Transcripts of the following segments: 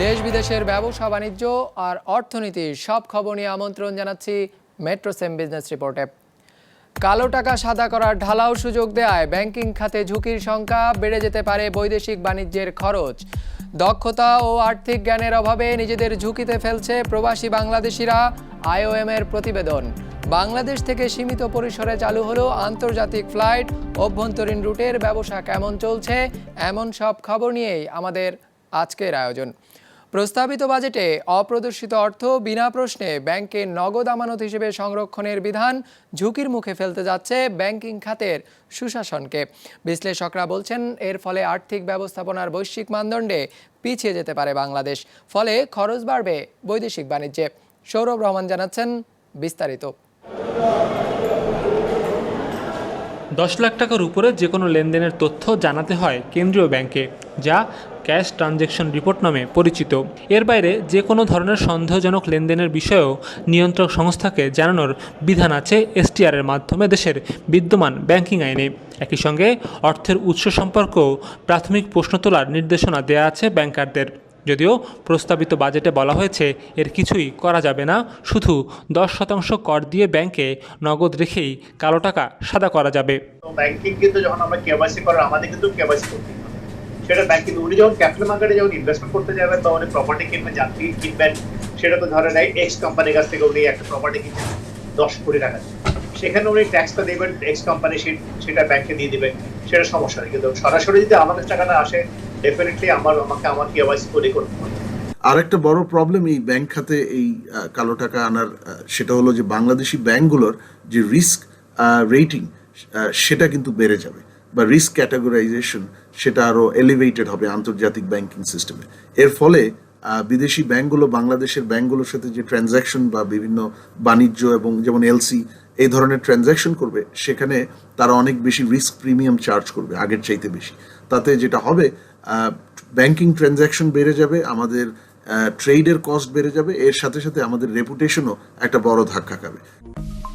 দেশ বিদেশের ব্যবসা বাণিজ্য আর অর্থনীতির সব খবর নিয়ে আমন্ত্রণ জানাচ্ছি মেট্রো সেম বিজনেস রিপোর্টে। কালো টাকা সাদা করার ঢালাও সুযোগ দেয়ায় ব্যাংকিং খাতে ঝুঁকির সংখ্যা বেড়ে যেতে পারে। বৈদেশিক বাণিজ্যের খরচ, দক্ষতা ও আর্থিক জ্ঞানের অভাবে নিজেদের ঝুঁকিতে ফেলছে প্রবাসী বাংলাদেশিরা। IOM এর প্রতিবেদন। বাংলাদেশ থেকে সীমিত পরিসরে চালু হলো আন্তর্জাতিক ফ্লাইট, অভ্যন্তরীণ রুটের ব্যবসা কেমন চলছে, এমন সব খবর নিয়েই আমাদের আজকের আয়োজন। প্রস্তাবিত বাজেটে অপ্রদর্শিত অর্থ বিনা প্রশ্নে ব্যাংকে নগদ আমানত হিসেবে সংরক্ষণের বিধান ঝুঁকির মুখে ফেলতে যাচ্ছে ব্যাংকিং খাতের সুশাসনকে। বিশ্লেষকরা বলছেন, এর ফলে আর্থিক ব্যবস্থাপনার বৈশ্বিক মানদণ্ডে পিছিয়ে যেতে পারে বাংলাদেশ। ফলে খরচ বাড়বে বৈদেশিক বাণিজ্যে। সৌরভ রহমান জানাচ্ছেন বিস্তারিত। 10 লাখ টাকার উপরে যে কোনো লেনদেনের তথ্য জানাতে হয় কেন্দ্রীয় ব্যাংকে, যা ক্যাশ ট্রানজ্যাকশন রিপোর্ট নামে পরিচিত। এর বাইরে যে কোনো ধরনের সন্দেহজনক লেনদেনের বিষয়েও নিয়ন্ত্রক সংস্থাকে জানানোর বিধান আছে STR এর মাধ্যমে দেশের বিদ্যমান ব্যাংকিং আইনে। একই সঙ্গে অর্থের উৎস সম্পর্কেও প্রাথমিক প্রশ্ন তোলার নির্দেশনা দেওয়া আছে ব্যাংকারদের। যদিও প্রস্তাবিত বাজেটে বলা হয়েছে এর কিছুই করা যাবে না, শুধু 10% কর দিয়ে ব্যাংকে নগদ রেখেই কালো টাকা সাদা করা যাবে। ব্যাংকিং কিন্তু যখন আমরা কেওয়াইসি করার, আমাদের কিন্তু কেওয়াইসি করতে হবে। সেটা ব্যাংকিং উনি যখন ক্যাপিটাল মার্কেটে যখন ইনভেস্টমেন্ট করতে যাবেন বা উনি প্রপার্টি কিনবেন, যাত্রী কিনবেন, সেটা তো ধরেন এক্স কোম্পানির কাছ থেকে উনি একটা প্রপার্টি কিনছেন 10 কোটি টাকা, সেখানে উনি ট্যাক্সটা দেবেন, এক্স কোম্পানি সেটা ব্যাংকে দিয়ে দিবেন, সেটা সমস্যা নেই। কিন্তু সরাসরি যদি আমাদের টাকাটা আসে, ডেফিনেটলি আমাকে আমার কেওয়াইসি করে করতে হবে। আরেকটা বড় প্রবলেম এই ব্যাংক খাতে এই কালো টাকা আনার, সেটা হলো যে বাংলাদেশি ব্যাংকগুলোর যে রিস্ক রেটিং সেটা কিন্তু বেড়ে যাবে, বা রিস্ক ক্যাটাগরাইজেশন সেটা আরও এলিভেটেড হবে আন্তর্জাতিক ব্যাংকিং সিস্টেমে। এর ফলে বিদেশি ব্যাংকগুলো বাংলাদেশের ব্যাংকগুলোর সাথে যে ট্রানজ্যাকশন বা বিভিন্ন বাণিজ্য এবং যেমন এলসি এই ধরনের ট্রানজ্যাকশন করবে, সেখানে তারা অনেক বেশি রিস্ক প্রিমিয়াম চার্জ করবে আগের চাইতে বেশি। তাতে যেটা হবে, ব্যাংকিং ট্রানজ্যাকশন বেড়ে যাবে, আমাদের ট্রেডের কস্ট বেড়ে যাবে, এর সাথে সাথে আমাদের রেপুটেশনও একটা বড় ধাক্কা খাবে।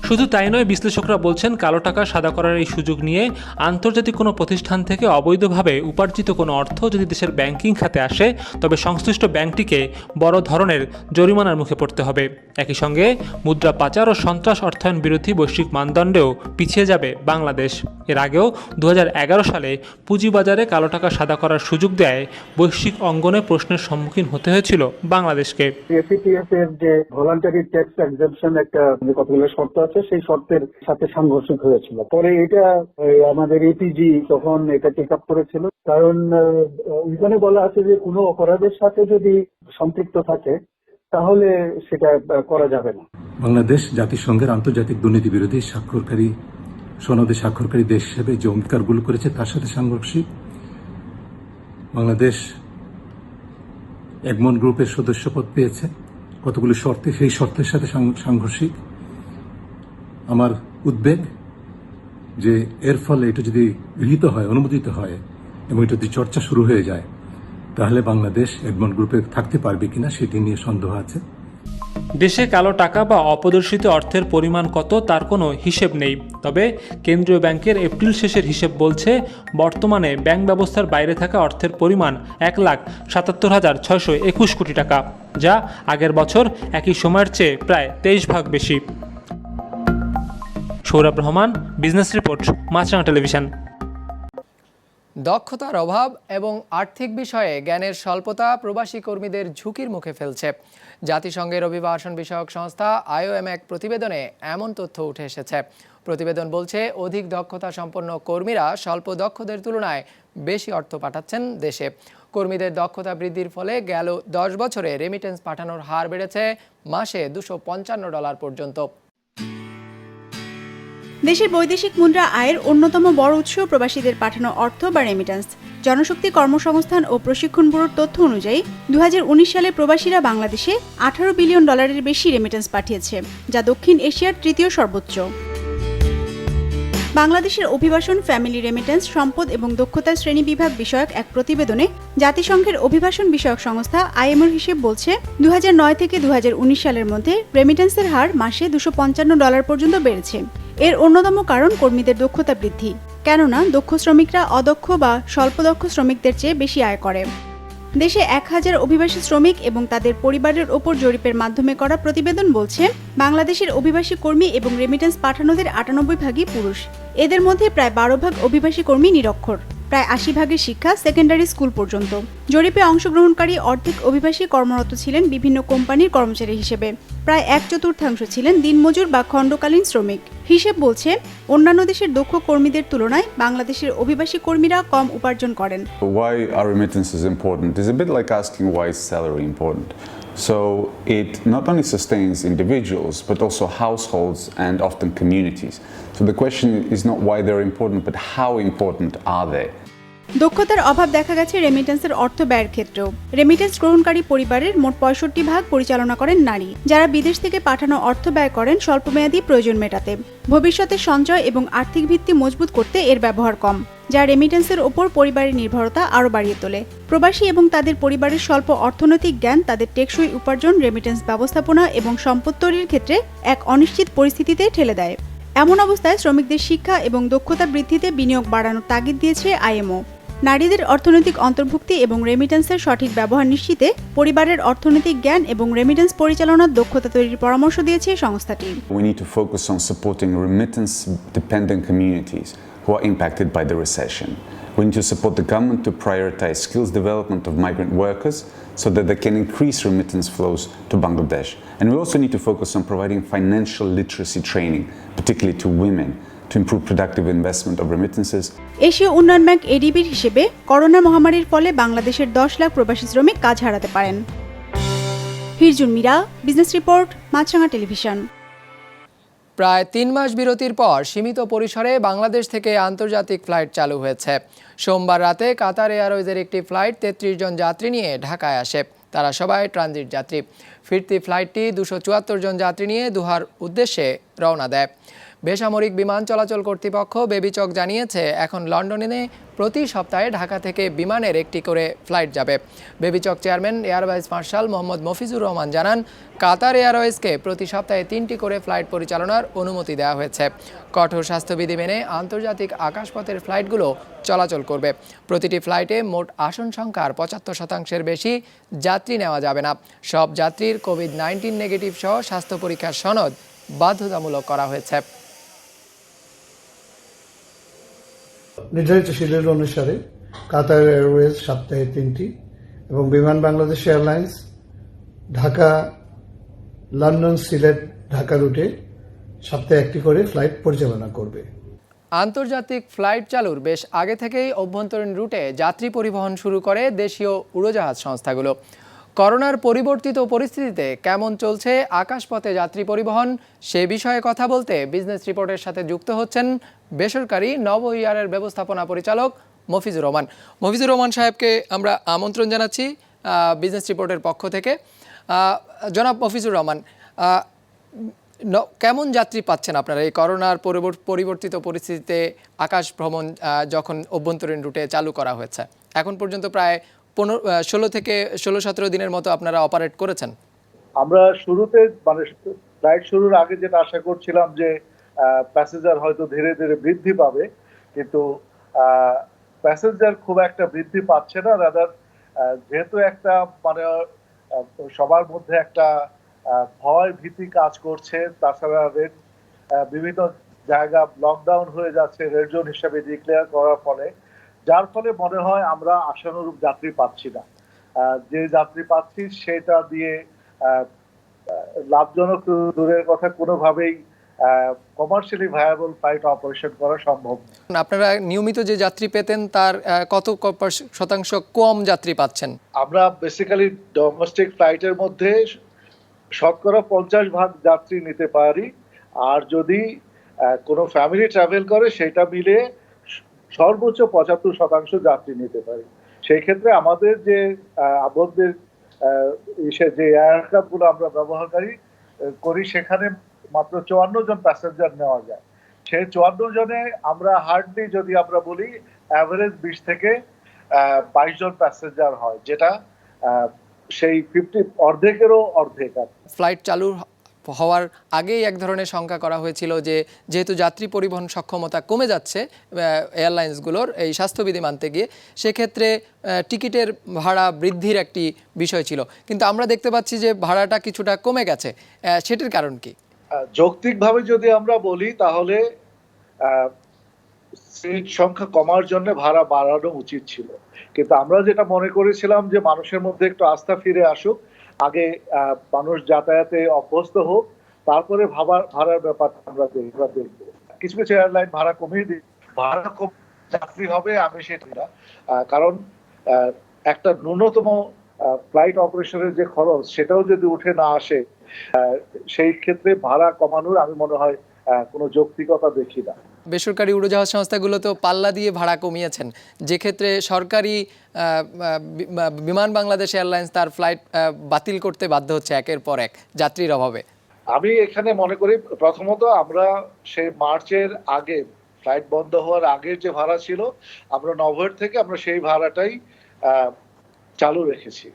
শুধু তাই নয়, বিশ্লেষকরা বলছেন কালো টাকা সাদা করার এই সুযোগ নিয়ে আন্তর্জাতিক কোনো প্রতিষ্ঠান থেকে অবৈধভাবে উপার্জিত কোনো অর্থ যদি দেশের ব্যাংকিং খাতে আসে, তবে সংশ্লিষ্ট ব্যাংকটিকে বড় ধরনের জরিমানার মুখে পড়তে হবে। একই সঙ্গে মুদ্রা পাচার ও সন্ত্রাস অর্থায়ন বিরোধী বৈশ্বিক মানদণ্ডেও পিছিয়ে যাবে বাংলাদেশ। এর আগেও 2011 সালে পুঁজিবাজারে কালো টাকা সাদা করার সুযোগ দেয় বৈশ্বিক অঙ্গনে প্রশ্নের সম্মুখীন হতে হয়েছিল বাংলাদেশকে। FATF এর যে ভলান্টারি ট্যাক্স এক্সাম্পশন একটা কতগুলো শর্ত আছে, সেই শর্তের সাথে সাংঘর্ষিক হয়েছিল। পরে এটা আমাদের APG তখন এটা টেক আপ করেছিল, কারণ ওইখানে বলা আছে যে কোনো অপরাধের সাথে যদি সম্পৃক্ত থাকে তাহলে সেটা করা যাবে না। বাংলাদেশ জাতিসংঘের আন্তর্জাতিক দুর্নীতি বিরোধী স্বাক্ষরকারী সনদে স্বাক্ষরকারী দেশ হিসেবে যে অঙ্গীকারগুলো করেছে তার সাথে সাংঘর্ষিক। বাংলাদেশ এগমন গ্রুপের সদস্যপদ পেয়েছে কতগুলো শর্তে, সেই শর্তের সাথে সাংঘর্ষিক। আমার উদ্বেগ যে এর ফলে এটা যদি গৃহীত হয়, অনুমোদিত হয় এবং এটা যদি চর্চা শুরু হয়ে যায়, তাহলে বাংলাদেশ এগমন গ্রুপে থাকতে পারবে কিনা সেটি নিয়ে সন্দেহ আছে। দেশে কালো টাকা বা অপ্রদর্শিত অর্থের পরিমাণ কত তার কোনো হিসেব নেই। তবে কেন্দ্রীয় ব্যাংকের এপ্রিল শেষের হিসেব বলছে, বর্তমানে ব্যাংক ব্যবস্থার বাইরে থাকা অর্থের পরিমাণ 1,77,621 কোটি টাকা, যা আগের বছর একই সময়ের চেয়ে প্রায় 23 ভাগ বেশি। সৌরভ রহমান, বিজনেস রিপোর্ট, মাছরাঙা টেলিভিশন। দক্ষতার অভাব এবং আর্থিক বিষয়ে জ্ঞানের স্বল্পতা প্রবাসী কর্মীদের ঝুঁকির মুখে ফেলছে। জাতিসংঘের অভিবাসন বিষয়ক সংস্থা IOM এক প্রতিবেদনে এমন তথ্য উঠে এসেছে। প্রতিবেদন বলছে, অধিক দক্ষতা সম্পন্ন কর্মীরা স্বল্প দক্ষদের তুলনায় বেশি অর্থ পাঠাচ্ছেন দেশে। কর্মীদের দক্ষতা বৃদ্ধির ফলে গেল 10 বছরে রেমিটেন্স পাঠানোর হার বেড়েছে মাসে $255 পর্যন্ত। দেশের বৈদেশিক মুদ্রা আয়ের অন্যতম বড় উৎস প্রবাসীদের পাঠানো অর্থ বা রেমিটেন্স। জনশক্তি কর্মসংস্থান ও প্রশিক্ষণ ব্যুরোর তথ্য অনুযায়ী 2019 সালে প্রবাসীরা বাংলাদেশে $18 বিলিয়ন বেশি রেমিটেন্স পাঠিয়েছে, যা দক্ষিণ এশিয়ার তৃতীয় সর্বোচ্চ। বাংলাদেশের অভিবাসন, ফ্যামিলি রেমিটেন্স, সম্পদ এবং দক্ষতার শ্রেণী বিভাগ বিষয়ক এক প্রতিবেদনে জাতিসংঘের অভিবাসন বিষয়ক সংস্থা IOM এর হিসেব বলছে, 2009 থেকে 2019 সালের মধ্যে রেমিটেন্সের হার মাসে $255 পর্যন্ত বেড়েছে। এর অন্যতম কারণ কর্মীদের দক্ষতা বৃদ্ধি, কেননা দক্ষ শ্রমিকরা অদক্ষ বা স্বল্পদক্ষ শ্রমিকদের চেয়ে বেশি আয় করে। দেশে 1000 অভিবাসী শ্রমিক এবং তাদের পরিবারের ওপর জরিপের মাধ্যমে করা প্রতিবেদন বলছে বাংলাদেশের অভিবাসী কর্মী এবং রেমিটেন্স পাঠানোদের 98 ভাগই পুরুষ। এদের মধ্যে প্রায় 12 ভাগ অভিবাসী কর্মী নিরক্ষর, প্রায় 80 ভাগের শিক্ষা সেকেন্ডারি স্কুল পর্যন্ত। জরিপে অংশগ্রহণকারী অর্ধেক অভিবাসী কর্মরত ছিলেন বিভিন্ন কোম্পানির কর্মচারী হিসেবে, প্রায় 1/4 ছিলেন দিনমজুর বা খণ্ডকালীন শ্রমিক। হিসেব বলছে অন্যান্য দেশের দক্ষ কর্মীদের তুলনায় বাংলাদেশের অভিবাসী কর্মীরা কম উপার্জন করেন। Why are remittances important? It's a bit like asking why is salary important. So it not only sustains individuals but also households and often communities. So the question is not why they're important but how important are they? দক্ষতার অভাব দেখা গেছে রেমিটেন্সের অর্থ ব্যয়ের ক্ষেত্রেও। Remittance গ্রহণকারী পরিবারের মোট 65 ভাগ পরিচালনা করেন নারী, যারা বিদেশ থেকে পাঠানো অর্থ ব্যয় করেন স্বল্পমেয়াদী প্রয়োজন মেটাতে। ভবিষ্যতে সঞ্চয় এবং আর্থিক ভিত্তি মজবুত করতে এর ব্যবহার কম, যা রেমিটেন্সের ওপর পরিবারের নির্ভরতা আরও বাড়িয়ে তোলে। প্রবাসী এবং তাদের পরিবারের স্বল্প অর্থনৈতিক জ্ঞান তাদের টেকসই উপার্জন, রেমিটেন্স ব্যবস্থাপনা এবং সম্পদ তৈরির ক্ষেত্রে এক অনিশ্চিত পরিস্থিতিতে ঠেলে দেয়। এমন অবস্থায় শ্রমিকদের শিক্ষা এবং দক্ষতা বৃদ্ধিতে বিনিয়োগ বাড়ানোর তাগিদ দিয়েছে আইএমও। নারীদের অর্থনৈতিক অন্তর্ভুক্তি এবং রেমিটেন্সের সঠিক ব্যবহার নিশ্চিতে পরিবারের অর্থনৈতিক জ্ঞান এবং রেমিটেন্স পরিচালনার দক্ষতা তৈরির পরামর্শ দিয়েছে সংস্থাটি। We need to focus on supporting remittance-dependent communities who are impacted by the recession. We need to support the government to prioritize skills development of migrant workers so that they can increase remittance flows to Bangladesh. And we also need to focus on providing financial literacy training, particularly to women, to improve productive investment of remittances. এশীয় উন্নয়ন bank এডিবির হিসেবে corona মহামারীর ফলে বাংলাদেশের 10 লাখ প্রবাসী শ্রমিক কাজ হারাতে পারেন। হিরজুন মীরা, বিজনেস রিপোর্ট, মাছরাঙা টেলিভিশন। প্রায় 3 মাস বিরতির পর সীমিত পরিসরে বাংলাদেশ থেকে আন্তর্জাতিক ফ্লাইট চালু হয়েছে। সোমবার রাতে কাতার এয়ারওয়েজের একটি ফ্লাইট 33 জন যাত্রী নিয়ে ঢাকায় আসে। তারা সবাই ট্রানজিট যাত্রী। ফিরতি ফ্লাইটটি 274 জন যাত্রী নিয়ে দোহার উদ্দেশ্যে রওনা দেয়। বেসামরিক বিমান চলাচল কর্তৃপক্ষ বেবিচক জানিয়েছে, এখন লন্ডনে প্রতি সপ্তাহে ঢাকা থেকে বিমানের একটি করে ফ্লাইট যাবে। Bebichak chairman air vice marshal Mohammad Mofizur Rahman জানান, কাতার এয়ারওয়েজকে প্রতি সপ্তাহে 3টি করে ফ্লাইট পরিচালনার অনুমতি দেওয়া হয়েছে। কঠোর স্বাস্থ্যবিধি মেনে আন্তর্জাতিক আকাশপথের ফ্লাইটগুলো চলাচল করবে। প্রতিটি ফ্লাইটে মোট আসন সংখ্যার 75% বেশি যাত্রী নেওয়া যাবে না। সব যাত্রীর কোভিড-19 নেগেটিভ সহ স্বাস্থ্য পরীক্ষার সনদ বাধ্যতামূলক করা হয়েছে। নির্ধারিত শিডিউল অনুসারে কাতার এয়ারওয়েজ সপ্তাহে 3টি এবং বিমান বাংলাদেশ এয়ারলাইন্স ঢাকা, লন্ডন, সিলেট, ঢাকা রুটে সপ্তাহে 1টি করে ফ্লাইট পরিচালনা করবে। আন্তর্জাতিক ফ্লাইট চালুর বেশ আগে থেকেই অভ্যন্তরীণ রুটে যাত্রী পরিবহন শুরু করে দেশীয় উড়োজাহাজ সংস্থাগুলো। করোনার পরিবর্তিত পরিস্থিতিতে কেমন চলছে আকাশপথে যাত্রী পরিবহন, সে বিষয়ে কথা বলতে বিজনেস রিপোর্টের সাথে যুক্ত হচ্ছেন বেসরকারি নব ইয়ারের ব্যবস্থাপনা পরিচালক মফিজুর রহমান। মফিজুর রহমান সাহেবকে আমরা আমন্ত্রণ জানাচ্ছি বিজনেস রিপোর্টের পক্ষ থেকে। জনাব মফিজুর রহমান, কেমন যাত্রী পাচ্ছেন আপনারা এই করোনার পরিবর্তিত পরিস্থিতিতে? আকাশ ভ্রমণ যখন অভ্যন্তরীণ রুটে চালু করা হয়েছে, এখন পর্যন্ত প্রায় 16 থেকে 17 দিনের মতো আপনারা অপারেট করেছেন। আমরা শুরুতে মানে ফ্লাইট শুরুর আগে যেটা আশা করছিলাম যে প্যাসেঞ্জার হয়তো ধীরে ধীরে বৃদ্ধি পাবে, কিন্তু প্যাসেঞ্জার খুব একটা বৃদ্ধি পাচ্ছে না। রাদার যেহেতু একটা মানে সবার মধ্যে একটা ভয় ভীতি কাজ করছে, তাছাড়া রেড বিভিন্ন জায়গা লকডাউন হয়ে যাচ্ছে রেড জোন হিসেবে ডিক্লেয়ার করার ফলে, যার ফলে মনে হয় আমরা আশানুরূপ যাত্রী পাচ্ছি না। যে যাত্রী পাচ্ছি সেটা দিয়ে লাভজনক দূরের কথা কোনোভাবেই কমার্শিয়ালি ভায়াবল ফ্লাইট অপারেশন করা সম্ভব। আপনারা নিয়মিত যে যাত্রী পেতেন তার কত শতাংশ কম যাত্রী পাচ্ছেন? আমরা বেসিক্যালি ডোমেস্টিক ফ্লাইটের মধ্যে শতকরা 50% যাত্রী নিতে পারি, আর যদি কোনো ফ্যামিলি ট্রাভেল করে সেটা মিলে সর্বোচ্চ 75% যাত্রী নিতে পারি। সেই ক্ষেত্রে আমাদের যে আবদ্ধের যে এয়ারক্রাফটগুলো আমরা ব্যবহারকারী করি সেখানে মাত্র 54 জন প্যাসেঞ্জার নেওয়া যায়। সেই 54 জনে আমরা হার্ডলি যদি আমরা বলি অ্যাভারেজ 20 থেকে 22 জন প্যাসেঞ্জার হয়, যেটা সেই 50 অর্ধেকেরও অর্ধেক। ফ্লাইট চালুর হওয়ার আগেই এক ধরনের শঙ্কা করা হয়েছিল যে যেহেতু যাত্রী পরিবহন সক্ষমতা কমে যাচ্ছে এয়ারলাইন্সগুলোর এই স্বাস্থ্যবিধি মানতে গিয়ে, সেক্ষেত্রে টিকিটের ভাড়া বৃদ্ধির একটি বিষয় ছিল, কিন্তু আমরা দেখতে পাচ্ছি যে ভাড়াটা কিছুটা কমে গেছে। সেটির কারণ কি? যৌক্তিকভাবে যদি আমরা বলি তাহলে সিট সংখ্যা কমার জন্য ভাড়া বাড়ানো উচিত ছিল, কিন্তু আমরা যেটা মনে করেছিলাম যে মানুষের মধ্যে একটু আস্থা ফিরে আসুক, আগে মানুষ যাতায়াতে অভ্যস্ত হোক, তারপরে ভাড়ার ব্যাপারটা আমরা দেখবো। কিছু কিছু এয়ারলাইন ভাড়া কমিয়ে দিই, ভাড়া কম যাত্রী হবে আমি সেটা না, কারণ একটা ন্যূনতম ফ্লাইট অপারেশনের যে খরচ সেটাও যদি উঠে না আসে, সেই ক্ষেত্রে ভাড়া কমানোর আমি মনে হয় কোনো যৌক্তিকতা দেখি না। বেসরকারি উড়োজাহাজ সংস্থাগুলো তো পাল্লা দিয়ে ভাড়া কমিয়েছেন, যে ক্ষেত্রে সরকারি বিমান বাংলাদেশ এয়ারলাইন্স তার ফ্লাইট বাতিল করতে বাধ্য হচ্ছে একের পর এক যাত্রীর অভাবে। আমি এখানে মনে করি প্রথমত আমরা সেই মার্চের আগে, ফ্লাইট বন্ধ হওয়ার আগের যে ভাড়া ছিল, আমরা নভেম্বর থেকে আমরা সেই ভাড়াটাই চালু রেখেছি।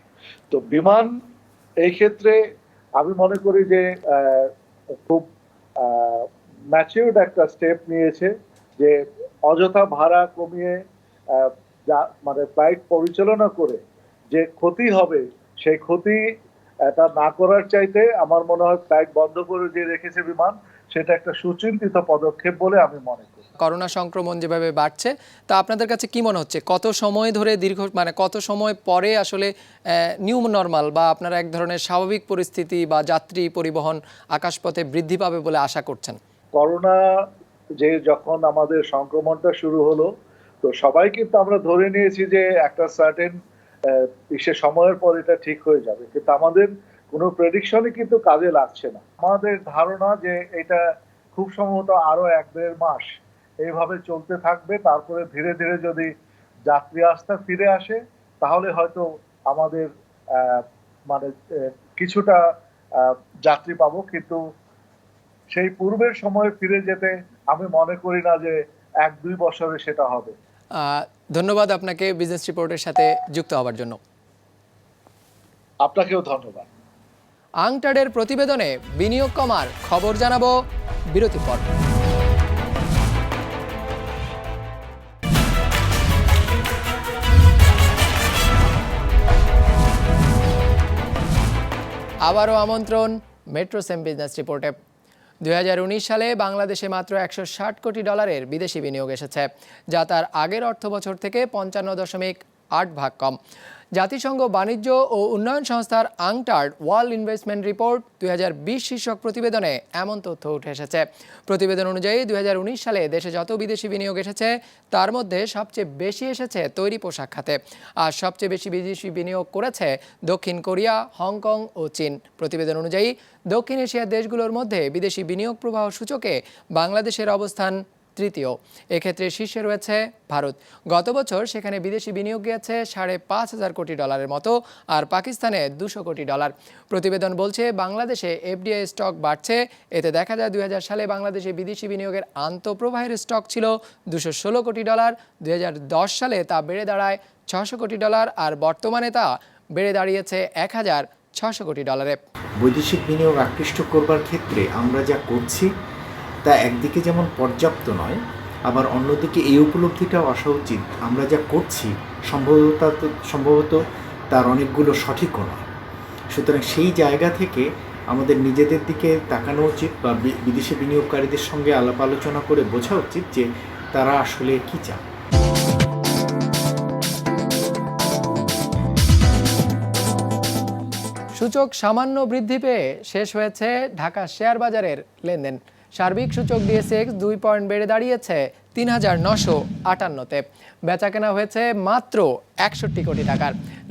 তো বিমান এই ক্ষেত্রে আমি মনে করি যে খুব ম্যাচিউরড একটা স্টেপ নিয়েছে, যে অযথা ভাড়া কমিয়ে মানে ফ্লাইট পরিচালনা করে যে ক্ষতি হবে সেই ক্ষতি এটা না করার চাইতে আমার মনে হয় ফ্লাইট বন্ধ করে যে রেখেছে বিমান, সেটা একটা সুচিন্তিত পদক্ষেপ বলে আমি মনে করি। করোনা সংক্রমণ যেভাবে বাড়ছে, তা আপনাদের কাছে কি মনে হচ্ছে কত সময় ধরে কত সময় পরে আসলে নিউ নরমাল বা আপনারা এক ধরনের স্বাভাবিক পরিস্থিতি বা যাত্রী পরিবহন আকাশপথে বৃদ্ধি পাবে বলে আশা করছেন? করোনা যে যখন আমাদের সংক্রমণটা শুরু হলো, তো সবাই কিন্তু আমরা ধরে নিয়েছি যে একটা সার্টেন সময়ের পর এটা ঠিক হয়ে যাবে, কিন্তু আমাদের কোনো প্রেডিকশনই কিন্তু কাজে লাগছে না। আমাদের ধারণা যে এটা খুব সম্ভবত আরো 1-1.5 মাস এইভাবে চলতে থাকবে, তারপরে ধীরে ধীরে যদি যাত্রী আস্থা ফিরে আসে তাহলে হয়তো আমাদের মানে কিছুটা যাত্রী পাবো, কিন্তু সেই পূর্বের সময় ফিরে যেতে আমি মনে করি না যে 1-2 বছরে সেটা হবে। ধন্যবাদ আপনাকে বিজনেস রিপোর্টের সাথে যুক্ত হওয়ার জন্য। আপনাকেও ধন্যবাদ। আংটাডের প্রতিবেদনে বিনিয়োগ কমার খবর জানাবো বিরতির পর। আবারও আমন্ত্রণ মেট্রো সেম বিজনেস রিপোর্টে। 2019 সালে বাংলাদেশে মাত্র $160 কোটি বিদেশি বিনিয়োগ এসেছে, যা তার আগের অর্থ বছর থেকে 55.8% কম। জাতিসংঘ বাণিজ্য ও উন্নয়ন সংস্থার আংটার্ড ওয়ার্ল্ড ইনভেস্টমেন্ট রিপোর্ট 2020 শীর্ষক প্রতিবেদনে এমন তথ্য উঠে এসেছে। প্রতিবেদন অনুযায়ী 2019 সালে দেশে যত বিদেশি বিনিয়োগ এসেছে তার মধ্যে সবচেয়ে বেশি এসেছে তৈরি পোশাক খাতে, আর সবচেয়ে বেশি বিদেশি বিনিয়োগ করেছে দক্ষিণ কোরিয়া, হংকং ও চীন। প্রতিবেদন অনুযায়ী দক্ষিণ এশিয়ার দেশগুলোর মধ্যে বিদেশি বিনিয়োগ প্রবাহ সূচকে বাংলাদেশের অবস্থান তৃতীয়। এক্ষেত্রে শীর্ষে রয়েছে ভারত। গত বছর সেখানে বিদেশি বিনিয়োগ গিয়েছে $5,500 কোটি মতো, আর পাকিস্তানে $200 কোটি। প্রতিবেদন বলছে বাংলাদেশে এফডিআই স্টক বাড়ছে। এতে দেখা যায় 2000 সালে বাংলাদেশে বিদেশি বিনিয়োগের আন্তঃপ্রবাহের স্টক ছিল $216 কোটি। 2010 সালে তা বেড়ে দাঁড়ায় $600 কোটি, আর বর্তমানে তা বেড়ে দাঁড়িয়েছে $1,600 কোটি। বৈদেশিক বিনিয়োগ আকৃষ্ট করবার ক্ষেত্রে আমরা যা করছি তা একদিকে যেমন পর্যাপ্ত নয়, আবার অন্যদিকে এই উপলব্ধিটাও আসা উচিত আমরা যা করছি সম্ভবত তার অনেকগুলো সঠিকও নয়। সুতরাং সেই জায়গা থেকে আমাদের নিজেদের দিকে তাকানো উচিত, বা বিদেশি বিনিয়োগকারীদের সঙ্গে আলাপ আলোচনা করে বোঝা উচিত যে তারা আসলে কী চান। সূচক সামান্য বৃদ্ধি পেয়ে শেষ হয়েছে ঢাকা শেয়ার বাজারের লেনদেন। সার্বিক সূচক DSX 2 পয়েন্ট বেড়ে দাঁড়িয়েছে 3,958-তে। বেচাকেনা হয়েছে মাত্র $61 কোটি।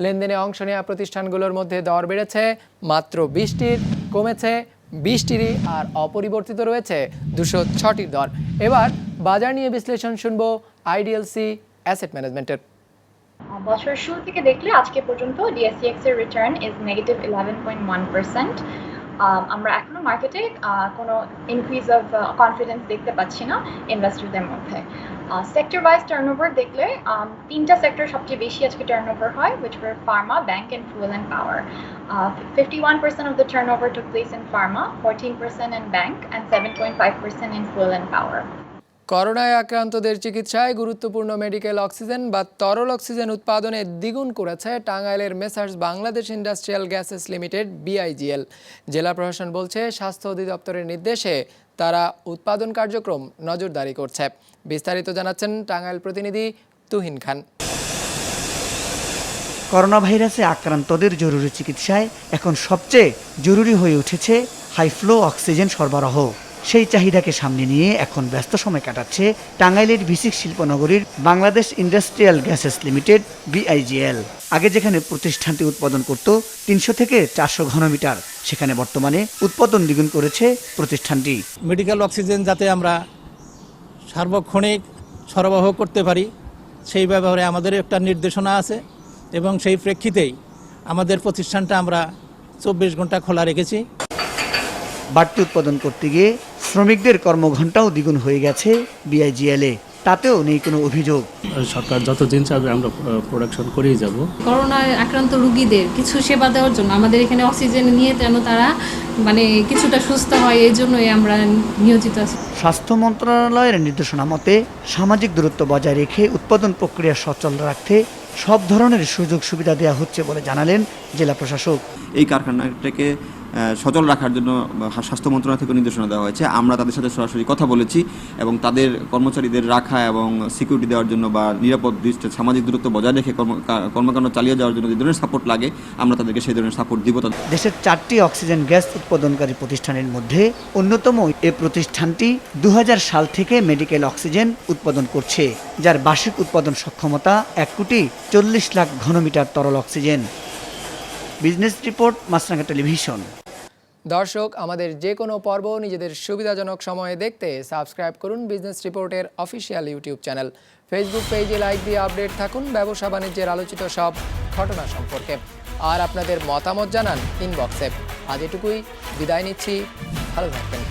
লেনদেনে অংশ নেওয়া প্রতিষ্ঠানগুলোর মধ্যে দর বেড়েছে মাত্র 20টির, কমেছে 20টিরই, আর অপরিবর্তিত রয়েছে 206টির দর। এবার বাজার নিয়ে বিশ্লেষণ শুনবো IDLC অ্যাসেট ম্যানেজমেন্টের। বছরের শুরু থেকে দেখলে আজকে পর্যন্ত DSEX এর রিটার্ন ইজ -11.1%, আমরা এখনো মার্কেটে কোনো ইনক্রিজ অফ কনফিডেন্স দেখতে পাচ্ছি না ইনভেস্টরদের মধ্যে। সেক্টর ওয়াইজ টার্নওভার দেখলে 3টা সেক্টর সবচেয়ে বেশি আজকে টার্নওভার হয়, which were pharma, bank and fuel and power. 51% of the turnover took place in pharma, 14% in bank and 7.5% in fuel and power. করোনায় আক্রান্তদের চিকিৎসায় গুরুত্বপূর্ণ মেডিকেল অক্সিজেন বা তরল অক্সিজেন উৎপাদনে দ্বিগুণ করেছে টাঙ্গাইলের messrs Bangladesh industrial gases limited BIGL। জেলা প্রশাসন বলছে স্বাস্থ্য অধিদপ্তরের নির্দেশে তারা উৎপাদন কার্যক্রম নজরদারি করছে। বিস্তারিত জানাচ্ছেন টাঙ্গাইল প্রতিনিধি তুহিন খান। করোনা ভাইরাসে আক্রান্তদের জরুরি চিকিৎসায় এখন সবচেয়ে জরুরি হয়ে উঠেছে হাইফ্লো অক্সিজেন সরবরাহ। সেই চাহিদাকে সামনে নিয়ে এখন ব্যস্ত সময় কাটাচ্ছে টাঙ্গাইলের বিসিক শিল্পনগরীর Bangladesh industrial gases limited BIGL। আগে যেখানে প্রতিষ্ঠানটি উৎপাদন করত 300 থেকে 400 ঘনমিটার, সেখানে বর্তমানে উৎপাদন দ্বিগুণ করেছে প্রতিষ্ঠানটি। মেডিকেল অক্সিজেন যাতে আমরা সার্বক্ষণিক সরবরাহ করতে পারি সেই ব্যাপারে আমাদের একটা নির্দেশনা আছে এবং সেই প্রেক্ষিতেই আমাদের প্রতিষ্ঠানটা আমরা 24 ঘন্টা খোলা রেখেছি। বাড়তি উৎপাদন করতে গিয়ে শ্রমিকদের কর্মঘণ্টাও দ্বিগুণ হয়ে গেছে BIGL-এ, তাতেও নেই কোনো অভিযোগ। সরকার যতদিন চাবে আমরা প্রোডাকশন করেই যাব। করোনায় আক্রান্ত রোগীদের কিছু সেবা দেওয়ার জন্য আমাদের এখানে অক্সিজেন নিয়ে যেন তারা কিছুটা সুস্থ হয়, এই জন্যই আমরা নিয়োজিত আছি। স্বাস্থ্য মন্ত্রণালয়ের নির্দেশনা মতে সামাজিক দূরত্ব বজায় রেখে উৎপাদন প্রক্রিয়া সচল রাখতে সব ধরনের সুযোগ সুবিধা দেওয়া হচ্ছে বলে জানালেন জেলা প্রশাসক। এই কারখানাটাকে সচল রাখার জন্য স্বাস্থ্য মন্ত্রণালয় থেকে নির্দেশনা দেওয়া হয়েছে। আমরা তাদের সাথে সরাসরি কথা বলেছি এবং তাদের কর্মচারীদের রাখা এবং সিকিউরিটি দেওয়ার জন্য বা নিরাপদ সামাজিক দূরত্ব বজায় রেখে কর্মকাণ্ড চালিয়ে যাওয়ার জন্য যে ধরনের সাপোর্ট লাগে আমরা তাদেরকে সেই ধরনের সাপোর্ট দিব। দেশের 4টি অক্সিজেন গ্যাস উৎপাদনকারী প্রতিষ্ঠানের মধ্যে অন্যতম এ প্রতিষ্ঠানটি 2000 সাল থেকে মেডিকেল অক্সিজেন উৎপাদন করছে, যার বার্ষিক উৎপাদন সক্ষমতা 1,40,00,000 ঘনমিটার তরল অক্সিজেন। বিজনেস রিপোর্ট, মাছরাঙা টেলিভিশন। দর্শক, আমাদের যে কোনো পর্ব নিজেদের সুবিধাজনক সময়ে দেখতে সাবস্ক্রাইব করুন বিজনেস রিপোর্টের অফিসিয়াল ইউটিউব চ্যানেল। ফেসবুক পেজে লাইক দিয়ে আপডেট থাকুন ব্যবসা বাণিজ্যের আলোচিত সব ঘটনা সম্পর্কে, আর আপনাদের মতামত জানান ইনবক্সে। আজ এটুকুই, বিদায় নিচ্ছি, ভালো থাকবেন।